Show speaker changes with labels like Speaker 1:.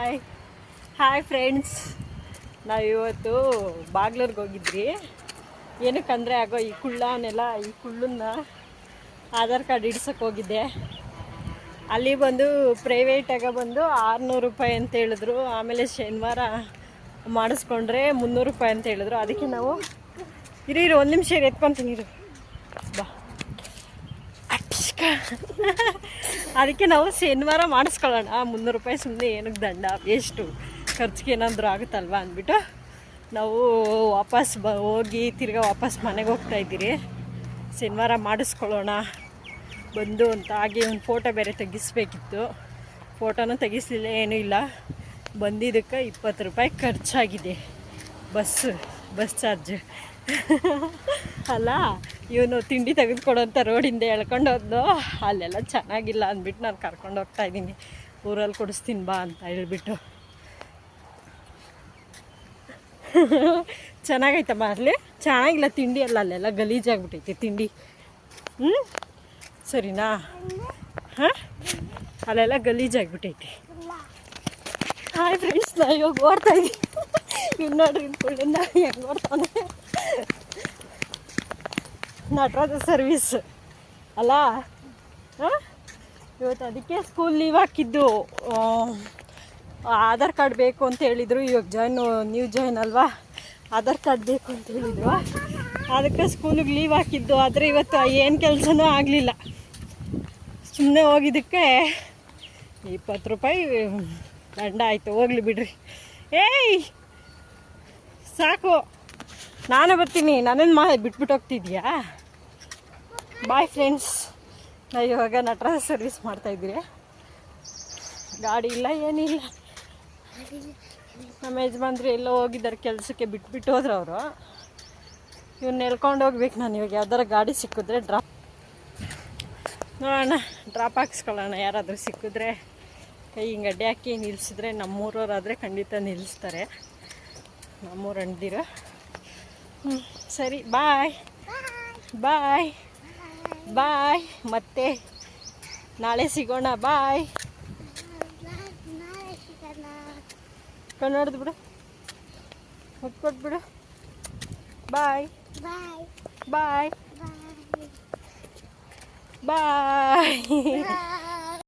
Speaker 1: Hi hi friends, ನಾವಿವತ್ತು ಬಾಗ್ಲೂರ್ಗೆ ಹೋಗಿದ್ವಿ. ಏನಕ್ಕಂದರೆ ಆಗೋ ಈ ಕುಳ್ಳನ್ನ ಆಧಾರ್ ಕಾರ್ಡ್ ಇಡ್ಸೋಕ್ಕೆ ಹೋಗಿದ್ದೆ. ಅಲ್ಲಿ ಬಂದು ಪ್ರೈವೇಟಾಗ ಬಂದು 600 ರೂಪಾಯಿ ಅಂತ ಹೇಳಿದ್ರು. ಆಮೇಲೆ ಶನಿವಾರ ಮಾಡಿಸ್ಕೊಂಡ್ರೆ 300 ರೂಪಾಯಿ ಅಂತ ಹೇಳಿದ್ರು. ಅದಕ್ಕೆ ನಾವು ಇರು ಒಂದು ನಿಮಿಷ ಎತ್ಕೊತೀನಿ ಬಾ. ಅದಕ್ಕೆ ನಾವು ಶನಿವಾರ ಮಾಡಿಸ್ಕೊಳ್ಳೋಣ, 300 ರೂಪಾಯಿ ಸುಮ್ಮನೆ ಏನಕ್ಕೆ ದಂಡ, ವೇಸ್ಟು, ಖರ್ಚಿಗೆ ಏನಾದರೂ ಆಗುತ್ತಲ್ವ ಅಂದ್ಬಿಟ್ಟು ನಾವು ವಾಪಸ್ ಹೋಗಿ ತಿರ್ಗಾ ವಾಪಸ್ ಮನೆಗೆ ಹೋಗ್ತಾಯಿದ್ದೀರಿ. ಶನಿವಾರ ಮಾಡಿಸ್ಕೊಳ್ಳೋಣ ಬಂದು ಅಂತ. ಹಾಗೆ ಒಂದು ಫೋಟೋ ಬೇರೆ ತೆಗಿಸ್ಬೇಕಿತ್ತು, ಫೋಟೋನೂ ತೆಗಿಸ್ಲಿಲ್ಲ, ಏನೂ ಇಲ್ಲ. ಬಂದಿದ್ದಕ್ಕೆ 20 ರೂಪಾಯಿ ಖರ್ಚಾಗಿದೆ. ಬಸ್ ಚಾರ್ಜ್ ಅಲ್ಲ. ಇವನು ತಿಂಡಿ ತೆಗೆದುಕೊಡೋಂಥ ರೋಡಿಂದ ಎಳ್ಕೊಂಡು ಹೋದ್ನು. ಅಲ್ಲೆಲ್ಲ ಚೆನ್ನಾಗಿಲ್ಲ ಅಂದ್ಬಿಟ್ಟು ನಾನು ಕರ್ಕೊಂಡು ಹೋಗ್ತಾಯಿದ್ದೀನಿ. ಊರಲ್ಲಿ ಕೊಡಿಸ್ತೀನಿ ಬಾ ಅಂತ ಹೇಳ್ಬಿಟ್ಟು. ಚೆನ್ನಾಗೈತಮ್ಮ ಅಲ್ಲಿ? ಚೆನ್ನಾಗಿಲ್ಲ ತಿಂಡಿ ಅಲ್ಲ, ಅಲ್ಲೆಲ್ಲ ಗಲೀಜಾಗ್ಬಿಟ್ಟೈತೆ ತಿಂಡಿ. ಸರಿನಾ? ಹಾಂ, ಅಲ್ಲೆಲ್ಲ ಗಲೀಜಾಗ್ಬಿಟ್ಟೈತೆ. ಹಾಯ್ ಫ್ರೆಂಡ್ಸ್, ನಾ ಇವಾಗ ಓಡ್ತಾಯಿದ್ದೀನಿ. ಇನ್ನು ನೋಡ್ರಿ ಕುಳ್ಳಿಂದ ಹೆಂಗೆ ಓಡ್ತಾನೆ. ನಟರಾಜ ಸರ್ವಿಸ್ ಅಲ್ಲ. ಹಾಂ, ಇವತ್ತು ಅದಕ್ಕೆ ಸ್ಕೂಲ್ ಲೀವ್ ಹಾಕಿದ್ದು. ಆಧಾರ್ ಕಾರ್ಡ್ ಬೇಕು ಅಂತ ಹೇಳಿದರು. ಇವಾಗ ನ್ಯೂ ಜಾಯ್ನ್ ಅಲ್ವಾ, ಆಧಾರ್ ಕಾರ್ಡ್ ಬೇಕು ಅಂತ ಹೇಳಿದರು. ಅದಕ್ಕೆ ಸ್ಕೂಲಿಗೆ ಲೀವ್ ಹಾಕಿದ್ದು. ಆದರೆ ಇವತ್ತು ಏನು ಕೆಲಸನೂ ಆಗಲಿಲ್ಲ. ಸುಮ್ಮನೆ ಹೋಗಿದ್ದಕ್ಕೆ 20 ರೂಪಾಯಿ ದಂಡ ಆಯಿತು. ಹೋಗ್ಲಿ ಬಿಡ್ರಿ. ಏಯ್ ಸಾಕು, ನಾನು ಬರ್ತೀನಿ. ನನ್ನನ್ನು ಬಿಟ್ಬಿಟ್ಟು ಹೋಗ್ತಿದ್ಯಾ? ಬಾಯ್ ಫ್ರೆಂಡ್ಸ್, ನಾವು ಇವಾಗ ನಟರಾಜ ಸರ್ವಿಸ್ ಮಾಡ್ತಾಯಿದ್ದೀರಿ. ಗಾಡಿ ಇಲ್ಲ, ಏನಿಲ್ಲ. ನಮ್ಮ ಯಜಮಾನ್ರು ಎಲ್ಲೋ ಹೋಗಿದ್ದಾರೆ ಕೆಲಸಕ್ಕೆ, ಬಿಟ್ಬಿಟ್ಟು ಹೋದ್ರು ಅವರು. ಇವ್ನ ಎಳ್ಕೊಂಡು ಹೋಗ್ಬೇಕು ನಾನು. ಇವಾಗ ಯಾವ್ದಾರ ಗಾಡಿ ಸಿಕ್ಕಿದ್ರೆ ನೋಡೋಣ, ಡ್ರಾಪ್ ಹಾಕ್ಸ್ಕೊಳ್ಳೋಣ. ಯಾರಾದರೂ ಸಿಕ್ಕಿದ್ರೆ ಕೈ ಹಿಂಗೆ ಅಡ್ಡಿ ಹಾಕಿ ನಿಲ್ಲಿಸಿದ್ರೆ, ನಮ್ಮೂರವರಾದರೆ ಖಂಡಿತ ನಿಲ್ಲಿಸ್ತಾರೆ, ನಮ್ಮೂರು ಅಂದಿರ. ಸರಿ, ಬಾಯ್ ಬಾಯ್ ಬಾಯ್. ಮತ್ತೆ ನಾಳೆ ಸಿಗೋಣ. ಬಾಯ್. ಕಣ್ಣು ಬಿಡು, ಮುಟ್ಕೊಟ್ಬಿಡು. ಬಾಯ್ ಬಾಯ್ ಬಾಯ್ ಬಾಯ್.